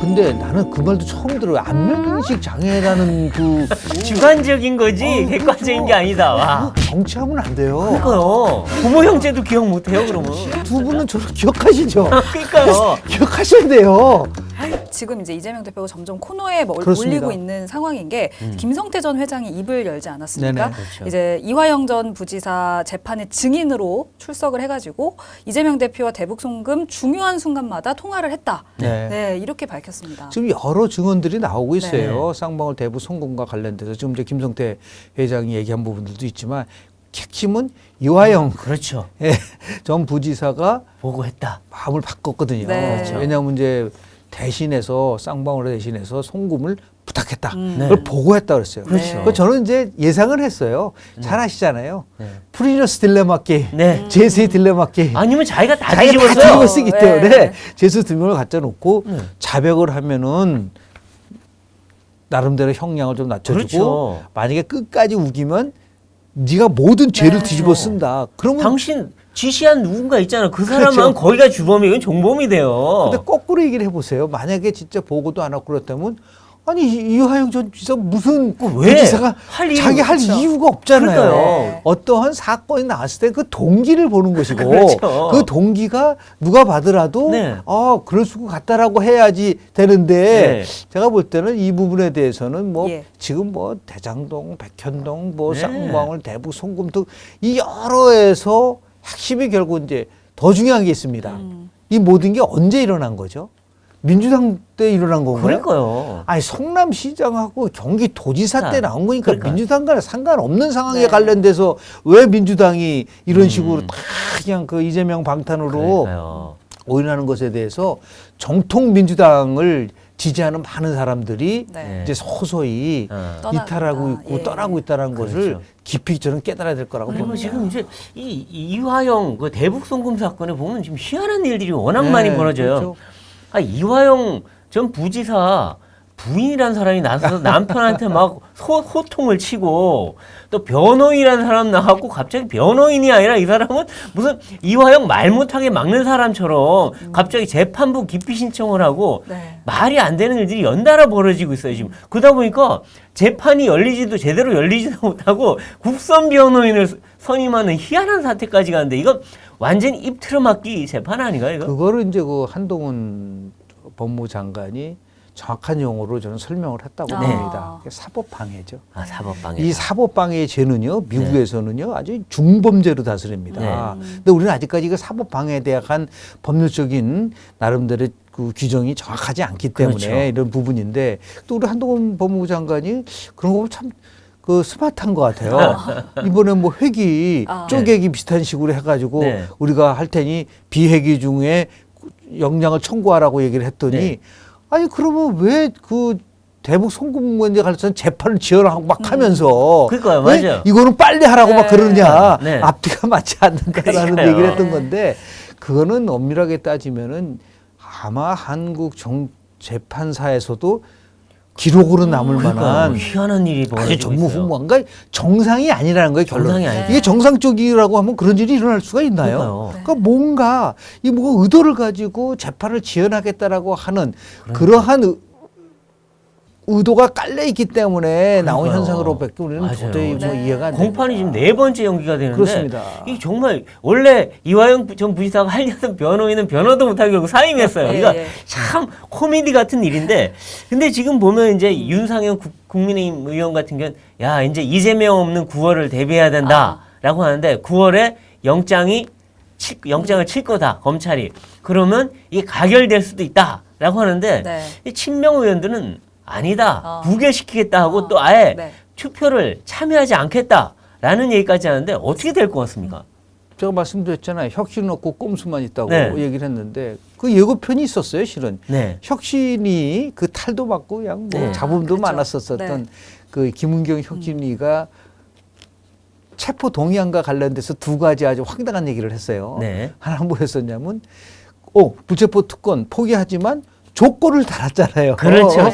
근데 나는 그 말도 처음 들어요. 안면인식 장애라는 그 주관적인 거지 객관적인 게 아니다. 와. 정치하면 안 돼요. 그러니까요. 부모 형제도 기억 못해요 그러면. 두 분은 저를 기억하시죠? 그러니까요. 기억하셔야 돼요. 지금 이제 이재명 대표가 점점 코너에 그렇습니다. 몰리고 있는 상황인 게 김성태 전 회장이 입을 열지 않았습니까? 네네. 그렇죠. 이제 이화영 전 부지사 재판의 증인으로 출석을 해가지고 이재명 대표와 대북 송금 중요한 순간마다 통화를 했다. 네. 네, 이렇게 밝혔습니다. 지금 여러 증언들이 나오고 있어요. 네. 쌍방울 대북 송금과 관련돼서 지금 이제 김성태 회장이 얘기한 부분들도 있지만 핵심은 이화영 그렇죠. 전 부지사가 보고했다. 마음을 바꿨거든요. 네. 그렇죠. 왜냐하면 이제 대신해서 쌍방울을 대신해서 송금을 부탁했다. 네. 그걸 보고했다 그랬어요. 그렇죠. 그 저는 이제 예상을 했어요. 잘 아시잖아요. 네. 프리너스 딜레마 게임, 네. 제스의 딜레마 게임. 아니면 자기가 다 자기가 다 뒤집었어요. 뒤집어 쓰기 네. 때문에 제수 두 명을 갖다 놓고 네. 자백을 하면은 나름대로 형량을 좀 낮춰주고 그렇죠. 만약에 끝까지 우기면 네가 모든 죄를 네. 뒤집어 쓴다. 그러면 당신 지시한 누군가 있잖아. 그 사람은 그렇죠. 거기가 주범이에요. 종범이 돼요. 근데 거꾸로 얘기를 해보세요. 만약에 진짜 보고도 안 하고 그랬다면 아니 이화영 전 지사 무슨 왜? 부지사가 할 이유, 자기 할 그렇죠. 이유가 없잖아요. 그러니까요. 어떠한 사건이 나왔을 때 그 동기를 보는 것이고 그렇죠. 그 동기가 누가 받으라도 네. 그럴 수 같다라고 해야지 되는데 네. 제가 볼 때는 이 부분에 대해서는 뭐 예. 지금 뭐 대장동, 백현동, 뭐 네. 쌍방울, 대북, 송금 등 이 여러에서 핵심이 결국 이제 더 중요한 게 있습니다. 이 모든 게 언제 일어난 거죠? 민주당 때 일어난 건가요? 그러니까요. 아니 성남시장하고 경기도지사 때 나온 거니까 그러니까. 민주당과는 상관없는 상황에 네. 관련돼서 왜 민주당이 이런 식으로 다 그냥 그 이재명 방탄으로 그러니까요. 오인하는 것에 대해서 정통 민주당을 지지하는 많은 사람들이 네. 이제 서서히 떠나고 이탈하고 있다. 있고 예. 떠나고 있다는 그렇죠. 것을 깊이 저는 깨달아야 될 거라고 그리고 봅니다. 지금 이제 이 이화영 그 대북 송금 사건에 보면 지금 희한한 일들이 워낙 네, 많이 벌어져요. 그렇죠. 이화영 전 부지사 부인이라는 사람이 나서서 남편한테 막 호통을 치고 또 변호인이라는 사람 나왔고 갑자기 변호인이 아니라 이 사람은 무슨 이화영 말 못하게 막는 사람처럼 갑자기 재판부 기피 신청을 하고 네. 말이 안 되는 일들이 연달아 벌어지고 있어요 지금. 그러다 보니까 재판이 열리지도 제대로 열리지도 못하고 국선 변호인을 선임하는 희한한 사태까지 가는데 이건 완전 입 틀어막기 재판 아닌가요 이거? 그거를 이제 그 한동훈 법무부 장관이 정확한 용어로 저는 설명을 했다고 아. 봅니다. 사법방해죠. 사법방해. 이 사법방해의 죄는요, 미국에서는요, 아주 중범죄로 다스립니다. 근데 우리는 아직까지 그 사법방해에 대한 법률적인 나름대로 그 규정이 정확하지 않기 때문에 그렇죠. 이런 부분인데 또 우리 한동훈 법무부 장관이 그런 거 보면 참 그 스마트한 것 같아요. 이번에 뭐 회기, 쪼개기 비슷한 식으로 해가지고 네. 우리가 할 테니 비회기 중에 영장을 청구하라고 얘기를 했더니 네. 아니 그러면 왜 그 대북 송금 문제 관련해서 재판을 지연하고 막 하면서 그러니까요, 왜 맞아요. 이거는 빨리 하라고 막 네. 그러느냐 네. 앞뒤가 맞지 않는다라는 그러니까요. 얘기를 했던 네. 건데 그거는 엄밀하게 따지면은 아마 한국 재판사에서도 기록으로 남을 만한 희한한 일이 아주 벌어지고 있어요. 전무후무한가 정상이 아니라는 거예요 결론. 정상이 아니죠. 이게 정상적이라고 하면 그런 일이 일어날 수가 있나요? 그러니까요. 그러니까 뭔가 이 뭐 의도를 가지고 재판을 지연하겠다라고 하는 그러한 의도가 깔려 있기 때문에 나온 그러니까요. 현상으로밖에 우리는 맞아요. 도저히 뭐 네. 이해가 안 됩니다. 공판이 지금 4번째 연기가 되는데 그렇습니다. 이 정말 원래 이화영 전 부지사가 하려던 변호인은 변호도 못하게 결국 사임했어요. 예, 그러니까 예. 참 코미디 같은 일인데 근데 지금 보면 이제 윤상현 국민의힘 의원 같은 경우는 야 이제 이재명 없는 9월을 대비해야 된다라고 하는데 9월에 영장을 칠 거다 검찰이 그러면 이게 가결될 수도 있다라고 하는데 네. 이 친명 의원들은 아니다 부결시키겠다 하고 아, 또 아예 네. 투표를 참여하지 않겠다라는 얘기까지 하는데 어떻게 될 것 같습니까? 제가 말씀드렸잖아요. 혁신은 없고 꼼수만 있다고 네. 얘기를 했는데 그 예고편이 있었어요, 실은. 네. 혁신이 그 탈도 맞고 그냥 뭐 네. 잡음도 그렇죠. 많았었던 네. 그 김은경 혁신이가 체포 동의안과 관련돼서 두 가지 아주 황당한 얘기를 했어요. 네. 하나는 뭐였었냐면, 불체포 특권 포기하지만 조건을 달았잖아요. 그렇죠.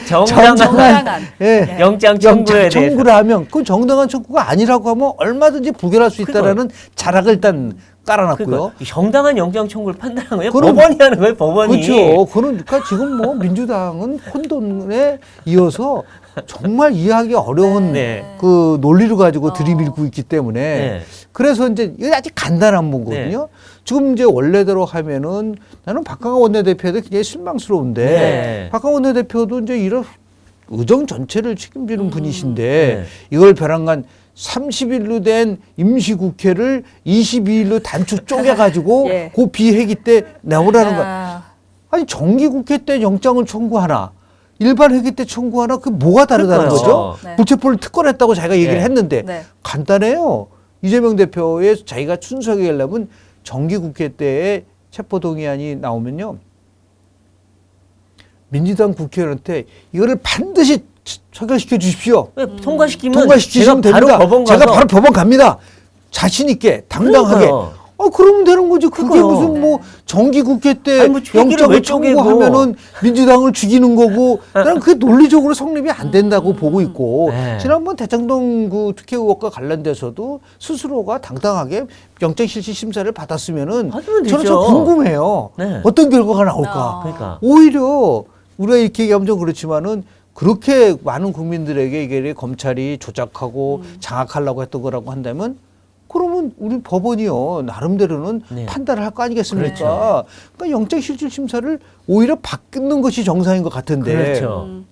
정당한 정당한. 예. 영장 청구에 청구를 하면 그 정당한 청구가 아니라고 하면 얼마든지 부결할 수 있다라는 자락을 일단 깔아놨고요. 그러니까 이 정당한 영장 청구를 판단한 거예요. 그럼- 법원이 하는 거예요. 법원이. 그렇죠. 그러니까 지금 뭐 민주당은 혼돈에 이어서 정말 이해하기 어려운 네. 그 논리를 가지고 들이밀고 있기 때문에 네. 그래서 이제 이게 아직 간단한 문거든요. 지금 이제 원래대로 하면은 나는 박강원 원내대표도 굉장히 실망스러운데 네. 박강원 원내대표도 이제 이런 의정 전체를 책임지는 분이신데 네. 이걸 벼랑간 30일로 된 임시국회를 22일로 단축 쪼개가지고 예. 그 비회기 때 내오라는 거야. 아, 아니 정기국회 때 영장을 청구하나 일반 회기 때 청구하나 그 뭐가 다르다는 그러니까요. 거죠? 네. 불체포를 특권했다고 자기가 얘기를 네. 했는데 네. 간단해요. 이재명 대표의 자기가 순수하게 하려면 정기국회 때에 체포동의안이 나오면요. 민주당 국회의원한테 이거를 반드시 처결시켜 주십시오. 왜 통과시키면 통과시키시면 제가 바로 됩니다. 법원 가서 제가 바로 법원 갑니다. 자신 있게 당당하게. 그러니까요. 그러면 되는 거지. 그게 그거요. 무슨 뭐 정기국회 때 아니, 뭐 회기를 영장을 왜 쪼개고. 청구하면은 민주당을 죽이는 거고 나는 그게 논리적으로 성립이 안 된다고 보고 있고 네. 지난번 대장동 그 특혜 의혹과 관련돼서도 스스로가 당당하게 영장실시 심사를 받았으면은 받으면 저는 되죠. 좀 궁금해요. 네. 어떤 결과가 나올까. 그러니까. 오히려 우리가 이렇게 얘기하면 좀 그렇지만은 그렇게 많은 국민들에게 이게 검찰이 조작하고 장악하려고 했던 거라고 한다면 그러면 우리 법원이요 나름대로는 네. 판단을 할 거 아니겠습니까? 그렇죠. 그러니까 영장실질 심사를 오히려 바꾸는 것이 정상인 것 같은데 그렇죠.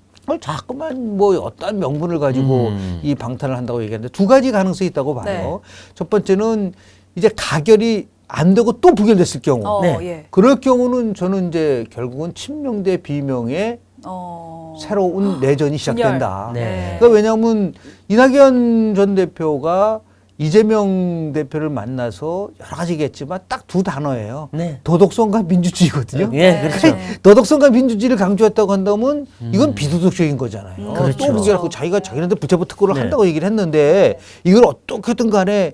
자꾸만 뭐 어떤 명분을 가지고 음. 이 방탄을 한다고 얘기하는데 두 가지 가능성이 있다고 봐요. 네. 첫 번째는 이제 가결이 안 되고 또 부결됐을 경우 네. 예. 그럴 경우는 저는 이제 결국은 친명 대 비명의 새로운 내전이 시작된다. 네. 그러니까 왜냐하면 이낙연 전 대표가 이재명 대표를 만나서 여러 가지 얘기했지만 딱 두 단어예요. 네. 도덕성과 민주주의거든요. 예, 그렇죠. 도덕성과 민주주의를 강조했다고 한다면 이건 비도덕적인 거잖아요. 그렇죠. 또 그게 자기가 자기네들 불체포 특권을 네. 한다고 얘기를 했는데 이걸 어떻게든 간에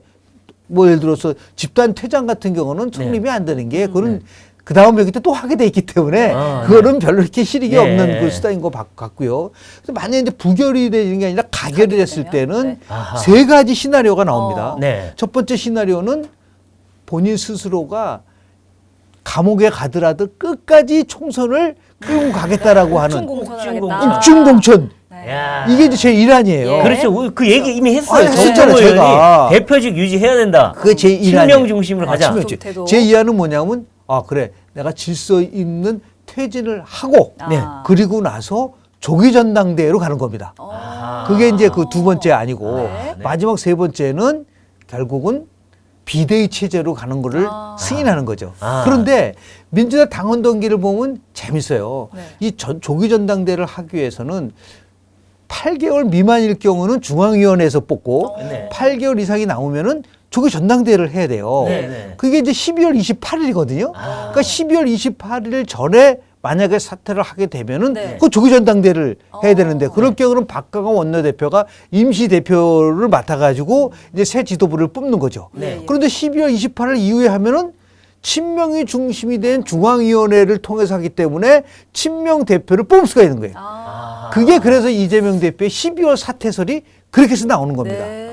뭐 예를 들어서 집단 퇴장 같은 경우는 성립이 안 되는 게 그거는 그 다음 회기 때 또 하게 돼 있기 때문에 그거는 별로 이렇게 실익이 네. 없는 그 수단인 것 같고요. 그래서 만약에 이제 부결이 되는 게 아니라 가결이 됐을 때는 네. 아하. 세 가지 시나리오가 나옵니다. 네. 첫 번째 시나리오는 본인 스스로가 감옥에 가더라도 끝까지 총선을 끌고 가겠다라고 하는 공천을 입중 하겠다. 입중공천. 네. 야. 이게 이제 제 일환이에요. 예. 그렇죠. 그 얘기 이미 했어요. 했잖아요, 제가. 대표직 유지해야 된다. 그게 제 일환이에요. 친명 중심으로 가자. 친명주의. 태도. 제 이해는 뭐냐면 그래 내가 질서 있는 퇴진을 하고 아. 네. 그리고 나서 조기 전당대회로 가는 겁니다. 어. 그게 이제 그 두 번째 아니고 네. 마지막 세 번째는 결국은 비대위 체제로 가는 거를 승인하는 거죠. 아. 그런데 민주당 당원 동기를 보면 재밌어요. 네. 이 조기 전당대회를 하기 위해서는 8개월 미만일 경우는 중앙위원회에서 뽑고 네. 8개월 이상이 나오면은 조기 전당대회를 해야 돼요. 네, 네. 그게 이제 12월 28일이거든요. 아. 그러니까 12월 28일 전에 만약에 사퇴를 하게 되면은 네. 그 조기 전당대회를 해야 되는데 그럴 경우는 박강원 원내대표가 임시 대표를 맡아가지고 이제 새 지도부를 뽑는 거죠. 네. 그런데 12월 28일 이후에 하면은 친명이 중심이 된 중앙위원회를 통해서 하기 때문에 친명 대표를 뽑을 수가 있는 거예요. 아. 그게 그래서 이재명 대표의 12월 사퇴설이 그렇게 해서 나오는 겁니다. 네.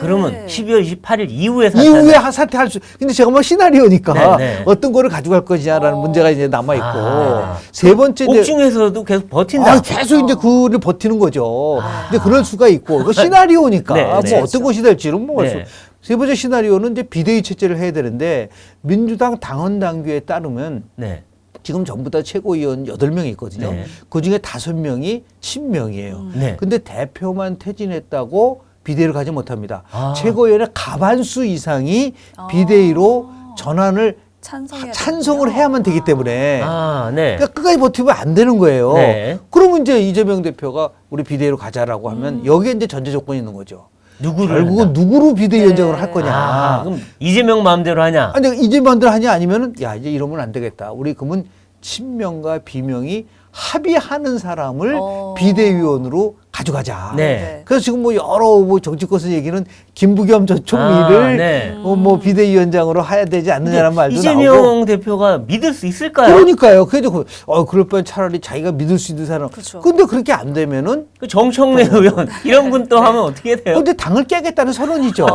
그러면 12월 28일 이후에 사퇴. 이후에 사퇴할 수. 근데 제가 뭐 시나리오니까 네, 네. 어떤 거를 가져갈 것이냐라는 문제가 이제 남아 있고 아. 세 번째 이제 옥중에서도 계속 버틴다. 계속 이제 그를 버티는 거죠. 이제 그럴 수가 있고 그 시나리오니까 네, 뭐 네. 어떤 것이 될지는 뭐 네. 세 번째 시나리오는 이제 비대위 체제를 해야 되는데 민주당 당헌 당규에 따르면 네. 지금 전부 다 최고위원 8명이 있거든요. 네. 그중에 5명이 친명이에요. 네. 근데 대표만 퇴진했다고 비대위를 가지 못합니다. 아. 최고위원의 과반수 이상이 비대위로 전환을 찬성을 해야만 되기 때문에 네. 그러니까 끝까지 버티면 안 되는 거예요. 네. 그러면 이제 이재명 대표가 우리 비대위로 가자라고 하면 여기에 이제 전제 조건이 있는 거죠. 누구를 결국은 한다? 누구로 비대위원장을 네. 할 거냐. 그럼 이재명 마음대로 하냐? 아니 이재명들 하냐 아니면은 야 이제 이러면 안 되겠다. 우리 그러면 친명과 비명이 합의하는 사람을 비대위원으로 가져가자. 네. 그래서 지금 뭐 여러 뭐 정치권에서 얘기는 김부겸 전 총리를 네. 뭐 비대위원장으로 해야 되지 않느냐는 말도 이재명 나오고. 대표가 믿을 수 있을까요? 그러니까요. 그래도 그럴 바엔 차라리 자기가 믿을 수 있는 사람. 그렇죠. 근데 그렇게 안 되면은 그 정청래 의원 이런 분 또 하면 어떻게 돼요? 근데 당을 깨겠다는 선언이죠.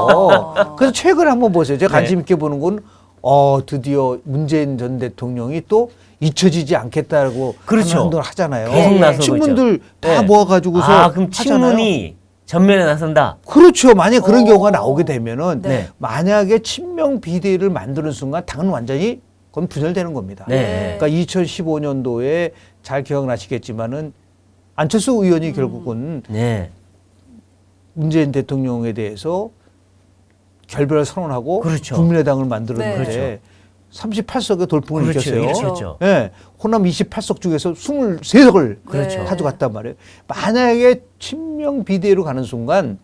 그래서 최근에 한번 보세요. 제가 관심 있게 보는 건 드디어 문재인 전 대통령이 또 잊혀지지 않겠다고 그렇죠. 하는 행동을 하잖아요. 계속 나서고 친문들 있죠. 다 네. 모아가지고서 그럼 하잖아요. 친문이 전면에 나선다. 그렇죠. 만약 그런 어. 경우가 나오게 되면은 네. 만약에 친명 비대위를 만드는 순간 당은 완전히 그건 분열되는 겁니다. 네. 그러니까 2015년도에 잘 기억나시겠지만은 안철수 의원이 결국은 네. 문재인 대통령에 대해서 결별을 선언하고 그렇죠. 국민의당을 만들었는데 네. 38석의 돌풍을 그렇죠. 일으켰어요. 이렇게 그렇죠. 했죠. 네, 호남 28석 중에서 23석을 그렇죠. 가져갔단 말이에요. 만약에 친명 비대위로 가는 순간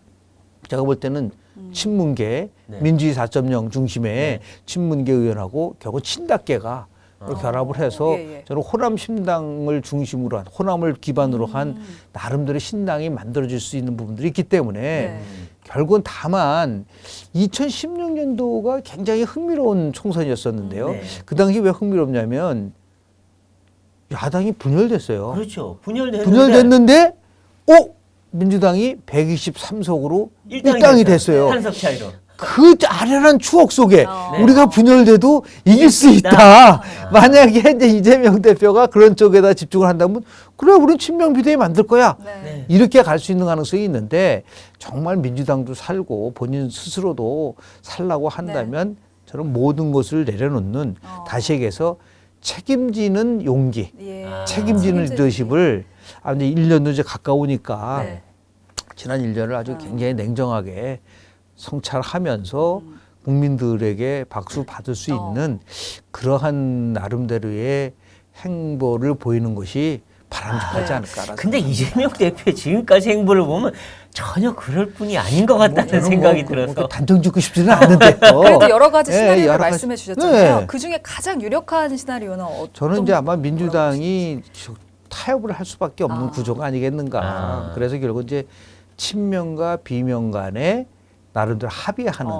제가 볼 때는 친문계 네. 민주주의 4.0 중심의 네. 친문계 의원하고 결국 친박계가 결합을 해서 예. 저는 호남 신당을 중심으로 한 호남을 기반으로 한 나름대로 신당이 만들어질 수 있는 부분들이 있기 때문에 네. 결국은 다만 2016년도가 굉장히 흥미로운 총선이었었는데요. 네. 그 당시 왜 흥미롭냐면 야당이 분열됐어요. 그렇죠. 분열됐는데 분열됐는데 민주당이 123석으로 일당이 됐어요. 한석 차이로. 그 아련한 추억 속에 네. 우리가 분열돼도 이길 수 있다. 만약에 이제 이재명 대표가 그런 쪽에다 집중을 한다면 그래 우리는 친명 비대위 만들 거야. 네. 이렇게 갈 수 있는 가능성이 있는데 정말 민주당도 살고 본인 스스로도 살라고 한다면 저는 모든 것을 내려놓는 다시 얘기해서 책임지는 용기, 예. 책임지는 리더십을 이제 1년도 이제 가까우니까 네. 지난 1년을 아주 굉장히 냉정하게 성찰하면서 국민들에게 박수 받을 수 있는 그러한 나름대로의 행보를 보이는 것이 바람직하지 않을까라는 근데 이재명 대표의 지금까지 행보를 보면 전혀 그럴 뿐이 아닌 것 같다는 생각이 들어서. 단정 짓고 싶지는 않은데요. 그래도 여러 가지 시나리오를 여러 가지. 말씀해 주셨잖아요. 네. 그 중에 가장 유력한 시나리오는 어떤? 저는 이제 아마 민주당이 타협을 할 수밖에 없는 구조가 아니겠는가. 그래서 결국 이제 친명과 비명 간에 나름대로 합의하는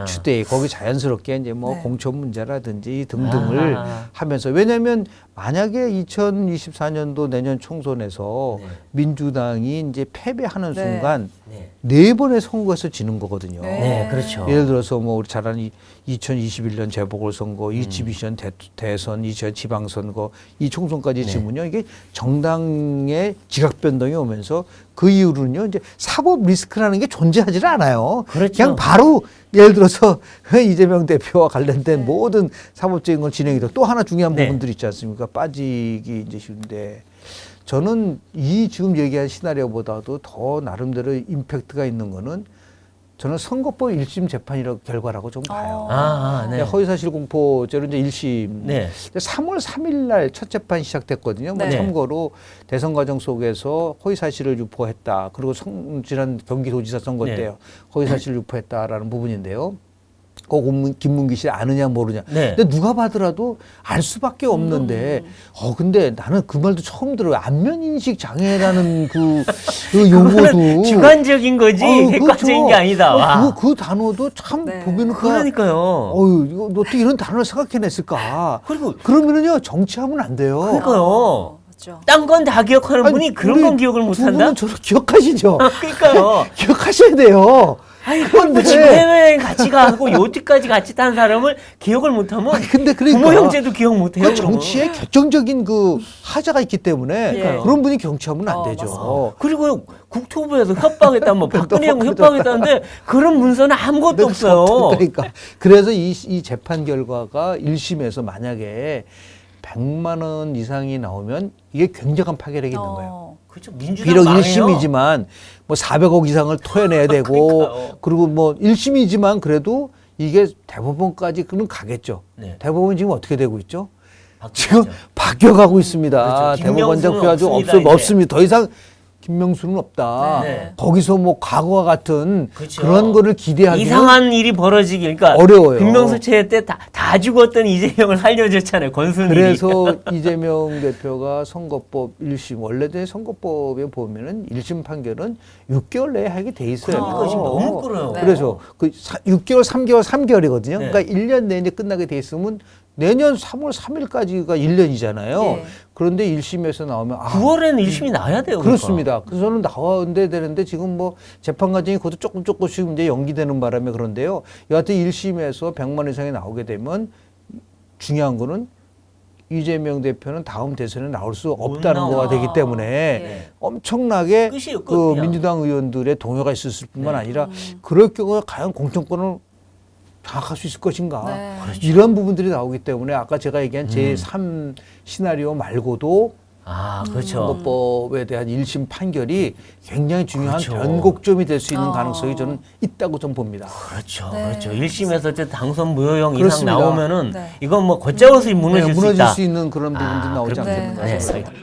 주대 거기 자연스럽게 이제 뭐 네. 공천 문제라든지 등등을 하면서 왜냐하면 만약에 2024년도 내년 총선에서 민주당이 이제 패배하는 네. 순간 네. 네 번의 선거에서 지는 거거든요. 네, 그렇죠. 예를 들어서 뭐 우리 잘 아는 2021년 재보궐선거, 2022년 대선, 2000 지방선거 이 총선까지 지면요 이게 정당의 지각 변동이 오면서 그 이후로는요 이제 사법 리스크라는 게 존재하지 않아요. 그렇죠. 그냥 바로 예를 들어서 이재명 대표와 관련된 모든 사법적인 건 진행이 되고 또 하나 중요한 네. 부분들이 있지 않습니까? 빠지기 이제 쉬운데 저는 이 지금 얘기한 시나리오보다도 더 나름대로 임팩트가 있는 거는 저는 선거법 1심 재판이라고 결과라고 좀 봐요. 네. 허위사실 공포죄로 이제 1심. 네. 3월 3일 날 첫 재판이 시작됐거든요. 뭐 네. 참고로 대선 과정 속에서 허위사실을 유포했다. 그리고 지난 경기도지사 선거 네. 때요. 허위사실을 유포했다라는 부분인데요. 꼭 김문기 씨 아느냐 모르냐. 네. 근데 누가 봐더라도 알 수밖에 없는데 근데 나는 그 말도 처음 들어요. 안면 인식 장애라는 그 용어도 주관적인 거지 객관적인 그렇죠. 게 아니다. 와. 그 단어도 참 네. 보면은 그러니까요. 이거 어떻게 이런 단어를 생각해냈을까? 그리고 그러면은요 정치하면 안 돼요. 그러니까요. 맞죠. 딴 건 다 기억하는 아니, 분이 그런 우리 건 기억을 두 못한다? 분은 저를 기억하시죠? 그러니까요. 기억하셔야 돼요. 아니, 뭐 지금 해외여행 같이 가고 요티까지 같이 탄 사람을 기억을 못하면 근데 그러니까 부모 형제도 기억 못해요. 그 정치에 결정적인 그 하자가 있기 때문에 그러니까요. 그런 분이 정치하면 안 되죠. 맞습니다. 그리고 국토부에서 협박했다, 뭐 박근혜 형 협박했다는데 그런 문서는 아무것도 없어요. 그러니까 그래서 이 재판 결과가 1심에서 만약에 100만 원 이상이 나오면 이게 굉장한 파괴력이 있는 거예요. 그렇죠. 민주당 비록 망해요. 1심이지만 뭐 400억 이상을 토해내야 되고 그러니까요. 그리고 뭐 1심이지만 그래도 이게 대법원까지 그는 가겠죠. 네. 대법원 지금 어떻게 되고 있죠? 바뀌었죠. 지금 바뀌어가고 있습니다. 그렇죠. 대법원장 김명수는 표가 좀 없습니다, 이제. 없습니다. 더 이상 김명수는 없다. 네. 거기서 뭐 과거와 같은 그렇죠. 그런 거를 기대하기는 이상한 일이 벌어지기 그러니까 어려워요. 김명수 체제 때 다 죽었던 이재명을 살려줬잖아요. 권순일이. 그래서 이재명 대표가 선거법 1심 원래대 선거법에 보면은 1심 판결은 6개월 내에 하게 돼 있어요. 그러니까 지금 너무 끌어요. 네. 그래서 그 6개월, 3개월, 3개월이거든요. 네. 그러니까 1년 내내 끝나게 돼 있으면 내년 3월 3일까지가 1년이잖아요. 예. 그런데 1심에서 나오면 9월에는 1심이 나야 돼요. 그렇습니다. 그래서 저는 나와야 되는데 지금 뭐 재판 과정이 그것도 조금씩 이제 연기되는 바람에 그런데요. 여하튼 1심에서 100만 원 이상이 나오게 되면 중요한 거는 이재명 대표는 다음 대선에 나올 수 없다는 나와. 거가 되기 때문에 예. 엄청나게 끝이에요, 그 끝이야. 민주당 의원들의 동요가 있었을 뿐만 네. 아니라 그럴 경우에 과연 공천권을 장악할 수 있을 것인가 네. 이런 부분들이 나오기 때문에 아까 제가 얘기한 제3 시나리오 말고도 아, 그렇죠. 선거법에 대한 1심 판결이 굉장히 중요한 그렇죠. 변곡점이 될 수 있는 아. 가능성이 저는 있다고 좀 봅니다. 그렇죠. 네. 그렇죠. 1심에서 이제 당선 무효형 이상 그렇습니다. 나오면은 네. 이건 뭐 걷잡을 수 무너질 수 무너질 있다. 수 있는 그런 부분들이 나오지 그렇군요. 않겠는가 네. 싶습니다. 네.